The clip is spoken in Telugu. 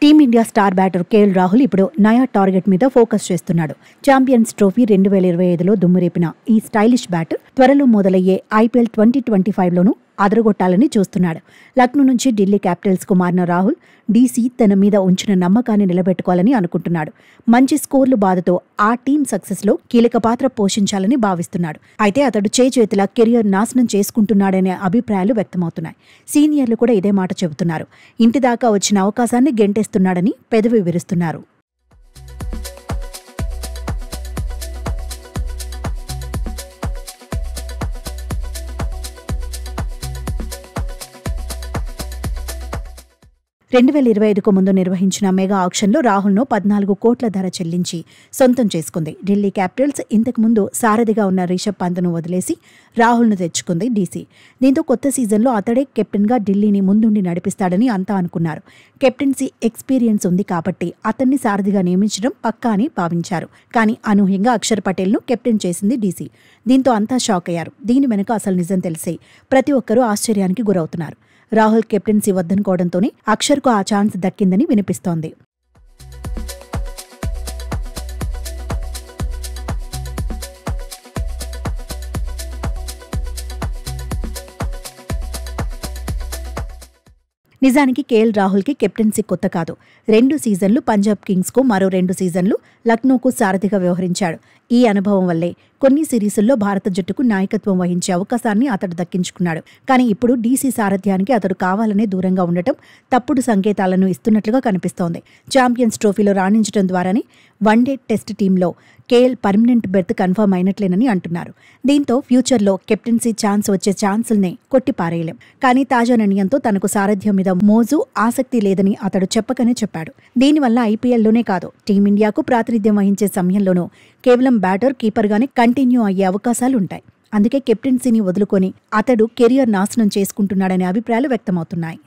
Team India star batter KL Rahul ఇప్పుడు నయా టార్గెట్ మీద ఫోకస్ చేస్తున్నాడు. ఛాంపియన్స్ ట్రోఫీ 2025లో దుమ్మురేపిన ఈ స్టైలిష్ బ్యాటర్ త్వరలో మొదలయ్యే ఐపీఎల్ 2025లోనూ అదరగొట్టాలని చూస్తున్నాడు. లక్నో నుంచి ఢిల్లీ క్యాపిటల్స్కు మారిన రాహుల్ డీసీ తన మీద ఉంచిన నమ్మకాన్ని నిలబెట్టుకోవాలని అనుకుంటున్నాడు. మంచి స్కోర్లు బాధతో ఆ టీం సక్సెస్లో కీలక పాత్ర పోషించాలని భావిస్తున్నాడు. అయితే అతడు చేతిలా కెరియర్ నాశనం చేసుకుంటున్నాడనే అభిప్రాయాలు వ్యక్తమవుతున్నాయి. సీనియర్లు కూడా ఇదే మాట చెబుతున్నారు. ఇంటిదాకా వచ్చిన అవకాశాన్ని గెంటేస్తున్నాడని పెదవి విరుస్తున్నారు. (2025కు ముందు నిర్వహించిన మెగా ఆక్షన్లో రాహుల్ను 14 కోట్ల ధర చెల్లించి సొంతం చేసుకుంది. ఢిల్లీ క్యాపిటల్స్ ఇంతకుముందు సారథిగా ఉన్న రిషబ్ పంత్ను వదిలేసి రాహుల్ను తెచ్చుకుంది డీసీ. దీంతో కొత్త సీజన్లో అతడే కెప్టెన్గా ఢిల్లీని ముందుండి నడిపిస్తాడని అంతా అనుకున్నారు. కెప్టెన్సీ ఎక్స్పీరియన్స్ ఉంది కాబట్టి అతన్ని సారథిగా నియమించడం పక్కా అని భావించారు. కానీ అనూహ్యంగా అక్షర్ పటేల్ను కెప్టెన్ చేసింది డీసీ. దీంతో అంతా షాక్ అయ్యారు. దీని వెనుక అసలు నిజం తెలిసే ప్రతి ఒక్కరూ ఆశ్చర్యానికి గురవుతున్నారు. రాహుల్ కెప్టెన్సీ వద్దనుకోవడంతోనే అక్షర్కు ఆ ఛాన్స్ దక్కిందని వినిపిస్తోంది. నిజానికి కేఎల్ రాహుల్కి కెప్టెన్సీ కొత్త కాదు. 2 సీజన్లు పంజాబ్ కింగ్స్కు, మరో 2 సీజన్లు లక్నోకు సారథిగా వ్యవహరించాడు. ఈ అనుభవం వల్లే కొన్ని సిరీసుల్లో భారత జట్టుకు నాయకత్వం వహించే అవకాశాన్ని అతడు దక్కించుకున్నాడు. కానీ ఇప్పుడు డీసీ సారథ్యానికి అతడు కావాలనే దూరంగా ఉండటం తప్పుడు సంకేతాలను ఇస్తున్నట్లుగా కనిపిస్తోంది. ఛాంపియన్స్ ట్రోఫీలో రాణించడం ద్వారానే వన్డే టెస్ట్ టీంలో కేఎల్ పర్మనెంట్ బెర్త్ కన్ఫర్మ్ అయినట్లేనని అంటున్నారు. దీంతో ఫ్యూచర్లో కెప్టెన్సీ ఛాన్స్ వచ్చే ఛాన్సుల్నే కొట్టిపారేయలేం. కానీ తాజా నిర్ణయంతో తనకు సారథ్యం మీద మోజు, ఆసక్తి లేదని అతడు చెప్పకనే చెప్పాడు. దీనివల్ల ఐపీఎల్లోనే కాదు, టీమిండియాకు ప్రాతినిధ్యం వహించే సమయంలోనూ కేవలం బ్యాటర్, కీపర్గానే కంటిన్యూ అయ్యే అవకాశాలుంటాయి. అందుకే కెప్టెన్సీని వదులుకొని అతడు కెరియర్ నాశనం చేసుకుంటున్నాడనే అభిప్రాయాలు వ్యక్తమవుతున్నాయి.